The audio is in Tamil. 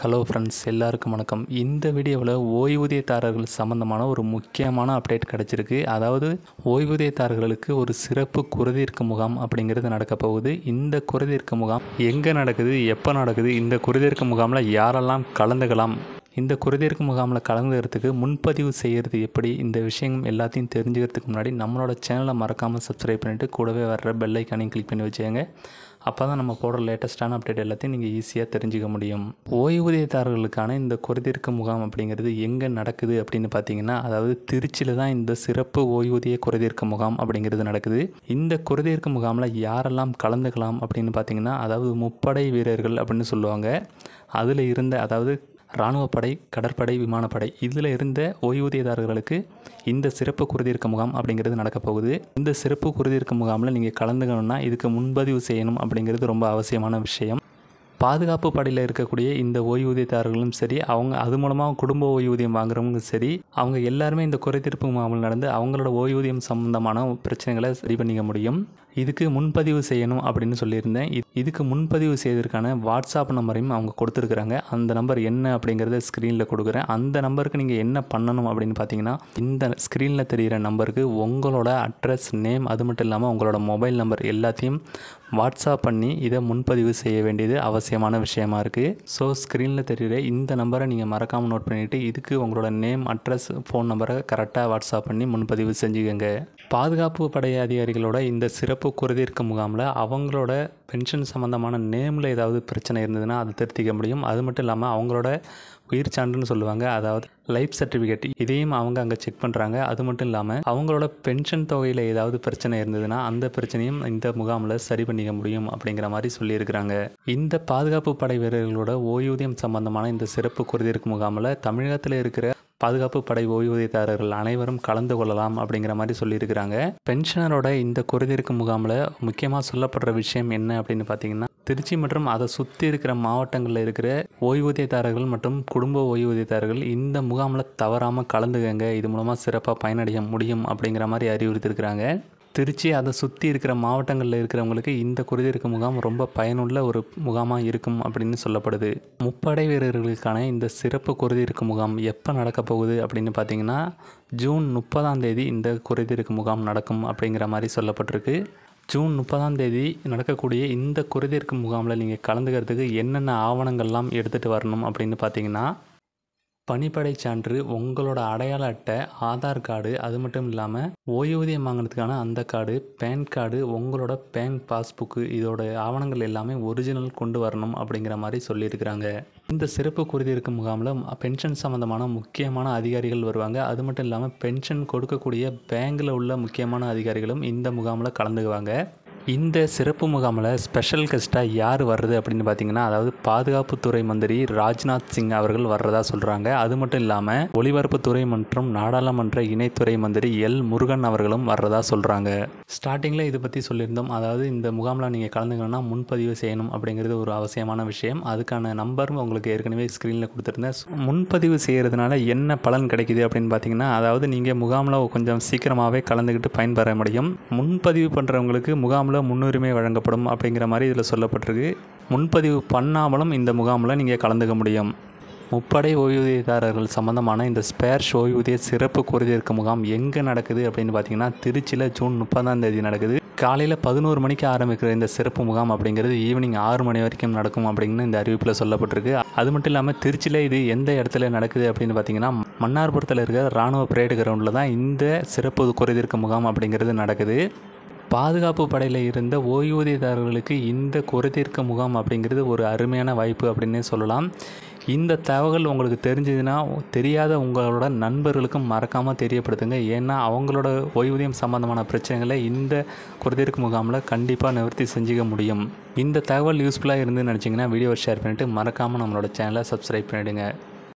ஹலோ ஃப்ரெண்ட்ஸ், எல்லாருக்கும் வணக்கம். இந்த வீடியோவில் ஓய்வூதியதாரர்கள் சம்மந்தமான ஒரு முக்கியமான அப்டேட் கிடச்சிருக்கு. அதாவது ஓய்வூதியதாரர்களுக்கு ஒரு சிறப்பு குறைதீர்க்கும் முகாம் அப்படிங்கிறது நடக்க போகுது. இந்த குறைதீர்க்கும் முகாம் எங்கே நடக்குது, எப்போ நடக்குது, இந்த குறைதீர்க்கும் முகாமில் யாரெல்லாம் கலந்துக்கலாம், இந்த குறைதீர்க்கும் முகாமில் கலந்துக்கிறதுக்கு முன்பதிவு செய்கிறது எப்படி, இந்த விஷயம் எல்லாத்தையும் தெரிஞ்சுக்கிறதுக்கு முன்னாடி நம்மளோட சேனலை மறக்காமல் சப்ஸ்கிரைப் பண்ணிவிட்டு கூடவே வர்ற பெல் ஐக்கானையும் கிளிக் பண்ணி வச்சுக்கோங்க. அப்போ தான் நம்ம போடுற லேட்டஸ்ட்டான அப்டேட் எல்லாத்தையும் நீங்கள் ஈஸியாக தெரிஞ்சுக்க முடியும். ஓய்வூதியதாரர்களுக்கான இந்த குறைதீர்க்கும் முகாம் அப்படிங்கிறது எங்கே நடக்குது அப்படின்னு பார்த்தீங்கன்னா, அதாவது திருச்சியில் தான் இந்த சிறப்பு ஓய்வூதிய குறைதீர்க்கும் முகாம் அப்படிங்கிறது நடக்குது. இந்த குறைதீர்க்கும் முகாமில் யாரெல்லாம் கலந்துக்கலாம் அப்படின்னு பார்த்தீங்கன்னா, அதாவது முப்படை வீரர்கள் அப்படின்னு சொல்லுவாங்க. அதில் இருந்த அதாவது இராணுவப்படை, கடற்படை, விமானப்படை இதில் இருந்த ஓய்வூதியதாரர்களுக்கு இந்த சிறப்பு குறைதீர்க்கும் முகாம் அப்படிங்கிறது நடக்க போகுது. இந்த சிறப்பு குறைதீர்க்கும் முகாமில் நீங்கள் கலந்துக்கணுன்னா இதுக்கு முன்பதிவு செய்யணும் அப்படிங்கிறது ரொம்ப அவசியமான விஷயம். பாதுகாப்பு படையில் இருக்கக்கூடிய இந்த ஓய்வூதியதாரர்களும் சரி, அவங்க அது மூலமாக குடும்ப ஓய்வூதியம் வாங்குறவங்களும் சரி, அவங்க எல்லாருமே இந்த குறைதீர்ப்பு முகாமில் நடந்து அவங்களோட ஓய்வூதியம் சம்பந்தமான பிரச்சனைகளை சரி பண்ணிக்க முடியும். இதுக்கு முன்பதிவு செய்யணும் அப்படின்னு சொல்லியிருந்தேன். இதுக்கு முன்பதிவு செய்வதற்கான வாட்ஸ்அப் நம்பரையும் அவங்க கொடுத்துருக்குறாங்க. அந்த நம்பர் என்ன அப்படிங்கிறத ஸ்க்ரீனில் கொடுக்குறேன். அந்த நம்பருக்கு நீங்கள் என்ன பண்ணணும் அப்படின்னு பார்த்தீங்கன்னா, இந்த ஸ்க்ரீனில் தெரிகிற நம்பருக்கு உங்களோட அட்ரஸ், நேம், அது மட்டும் இல்லாமல் உங்களோட மொபைல் நம்பர் எல்லாத்தையும் வாட்ஸ்அப் பண்ணி இதை முன்பதிவு செய்ய வேண்டியது அவசியமான விஷயமா இருக்குது. ஸோ ஸ்க்ரீனில் தெரிகிற இந்த நம்பரை நீங்கள் மறக்காமல் நோட் பண்ணிவிட்டு இதுக்கு உங்களோட நேம், அட்ரஸ், ஃபோன் நம்பரை கரெக்டாக வாட்ஸ்அப் பண்ணி முன்பதிவு செஞ்சுக்கோங்க. பாதுகாப்பு படை அதிகாரிகளோட இந்த சிறப்பு குறைதீர்க்கும் முகாமில் அவங்களோட பென்ஷன் சம்மந்தமான நேமில் ஏதாவது பிரச்சனை இருந்ததுன்னா அதை திருத்திக்க முடியும். அது மட்டும் இல்லாமல் அவங்களோட உயிர் சான்றுன்னு சொல்லுவாங்க, அதாவது லைஃப் சர்டிஃபிகேட், இதையும் அவங்க அங்கே செக் பண்ணுறாங்க. அது மட்டும் இல்லாமல் அவங்களோட பென்ஷன் தொகையில் ஏதாவது பிரச்சனை இருந்ததுன்னா அந்த பிரச்சனையும் இந்த முகாமில் சரி பண்ணிக்க முடியும் அப்படிங்கிற மாதிரி சொல்லியிருக்கிறாங்க. இந்த பாதுகாப்பு படை வீரர்களோட ஓய்வூதியம் சம்பந்தமான இந்த சிறப்பு குறைதீர்க்கும் முகாமில் தமிழகத்தில் இருக்கிற பாதுகாப்பு படை ஓய்வூதியதாரர்கள் அனைவரும் கலந்து கொள்ளலாம் அப்படிங்கிற மாதிரி சொல்லியிருக்கிறாங்க. பென்ஷனரோட இந்த குறைதீர்க்கும் முகாமில் முக்கியமாக சொல்லப்படுற விஷயம் என்ன அப்படின்னு பார்த்தீங்கன்னா, திருச்சி மற்றும் அதை சுற்றி இருக்கிற மாவட்டங்களில் இருக்கிற ஓய்வூதியதாரர்கள் மற்றும் குடும்ப ஓய்வூதியதாரர்கள் இந்த முகாமில் தவறாமல் கலந்துக்கங்க, இது மூலமாக சிறப்பாக பயனடைய முடியும் அப்படிங்கிற மாதிரி அறிவுறுத்திருக்கிறாங்க. திருச்சி அதை சுற்றி இருக்கிற மாவட்டங்களில் இருக்கிறவங்களுக்கு இந்த குறைதீர்க்கும் முகாம் ரொம்ப பயனுள்ள ஒரு முகாமாக இருக்கும் அப்படின்னு சொல்லப்படுது. முப்படை வீரர்களுக்கான இந்த சிறப்பு குறைதீர்க்கும் முகாம் எப்போ நடக்க போகுது அப்படின்னு பார்த்தீங்கன்னா, ஜூன் 30 இந்த குறைதீர்க்கும் முகாம் நடக்கும் அப்படிங்கிற மாதிரி சொல்லப்பட்டிருக்கு. ஜூன் 30 நடக்கக்கூடிய இந்த குறைதீர்க்கும் முகாமில் நீங்கள் கலந்துக்கிறதுக்கு என்னென்ன ஆவணங்கள்லாம் எடுத்துகிட்டு வரணும் அப்படின்னு பார்த்தீங்கன்னா, பணிப்படை சான்று, உங்களோட அடையாள அட்டை, ஆதார் கார்டு, அது மட்டும் இல்லாமல் ஓய்வூதியம் வாங்கினதுக்கான அந்த கார்டு, பேன் கார்டு, உங்களோட பேங்க் பாஸ்புக்கு, இதோட ஆவணங்கள் எல்லாமே ஒரிஜினல் கொண்டு வரணும் அப்படிங்கிற மாதிரி சொல்லியிருக்கிறாங்க. இந்த சிறப்பு குறைதீர்க்கும் முகாமில் பென்ஷன் சம்மந்தமான முக்கியமான அதிகாரிகள் வருவாங்க. அது மட்டும் இல்லாமல் பென்ஷன் கொடுக்கக்கூடிய பேங்கில் உள்ள முக்கியமான அதிகாரிகளும் இந்த முகாமில் கலந்துக்குவாங்க. இந்த சிறப்பு முகாமில் ஸ்பெஷல் கெஸ்ட்டாக யார் வர்றது அப்படின்னு பார்த்தீங்கன்னா, அதாவது பாதுகாப்புத்துறை மந்திரி ராஜ்நாத் சிங் அவர்கள் வர்றதா சொல்கிறாங்க. அது மட்டும் இல்லாமல் ஒலிபரப்புத்துறை மற்றும் நாடாளுமன்ற இணைத்துறை மந்திரி எல் முருகன் அவர்களும் வர்றதா சொல்கிறாங்க. ஸ்டார்டிங்கில் இதை பற்றி சொல்லியிருந்தோம். அதாவது இந்த முகாமில் நீங்கள் கலந்துக்கணும்னா முன்பதிவு செய்யணும் அப்படிங்கிறது ஒரு அவசியமான விஷயம். அதுக்கான நம்பர் உங்களுக்கு ஏற்கனவே ஸ்க்ரீனில் கொடுத்துருந்தேன். முன்பதிவு செய்கிறதுனால என்ன பலன் கிடைக்குது அப்படின்னு பார்த்தீங்கன்னா, அதாவது நீங்கள் முகாமில் கொஞ்சம் சீக்கிரமாகவே கலந்துக்கிட்டு பயன்பெற முடியும். முன்பதிவு பண்ணுறவங்களுக்கு முகாமில் முன்னுரிமை வழங்கப்படும் அப்படிங்கிற மாதிரி இதில் சொல்லப்பட்டிருக்கு. முன்பதிவு பண்ணாமலும் இந்த முகாமில் நீங்கள் கலந்துக்க முடியும். முப்படை ஓய்வூதியதாரர்கள் சம்பந்தமான இந்த ஸ்பேர்ஸ் ஓய்வூதிய சிறப்பு குறைதீர்க்கும் முகாம் எங்கே நடக்குது அப்படின்னு பார்த்தீங்கன்னா, திருச்சியில் ஜூன் 30 நடக்குது. காலையில் 11 மணிக்கு ஆரம்பிக்கிற இந்த சிறப்பு முகாம் அப்படிங்கிறது ஈவினிங் 6 மணி வரைக்கும் நடக்கும் அப்படின்னு இந்த அறிவிப்பில் சொல்லப்பட்டிருக்கு. அது மட்டும் இல்லாமல் திருச்சியில் இது எந்த இடத்துல நடக்குது அப்படின்னு பார்த்தீங்கன்னா, மன்னார்புரத்தில் இருக்கிற இராணுவ பரேடு கிரவுண்டில் தான் இந்த சிறப்பு குறைதீர்க்கும் முகாம் அப்படிங்கிறது நடக்குது. பாதுகாப்பு படையில் இருந்த ஓய்வூதியதாரர்களுக்கு இந்த குறைதீர்க்கும் முகாம் அப்படிங்கிறது ஒரு அருமையான வாய்ப்பு அப்படின்னே சொல்லலாம். இந்த தகவல் உங்களுக்கு தெரிஞ்சதுன்னா தெரியாத உங்களோட நண்பர்களுக்கும் மறக்காமல் தெரியப்படுத்துங்க. ஏன்னா அவங்களோட ஓய்வூதியம் சம்பந்தமான பிரச்சனைகளை இந்த குறைதீர்க்கும் முகாமில் கண்டிப்பாக நிவர்த்தி செஞ்சுக்க முடியும். இந்த தகவல் யூஸ்ஃபுல்லாக இருந்துன்னு நினச்சிங்கன்னா வீடியோவை ஷேர் பண்ணிவிட்டு மறக்காமல் நம்மளோட சேனலை சப்ஸ்கிரைப் பண்ணிவிடுங்க.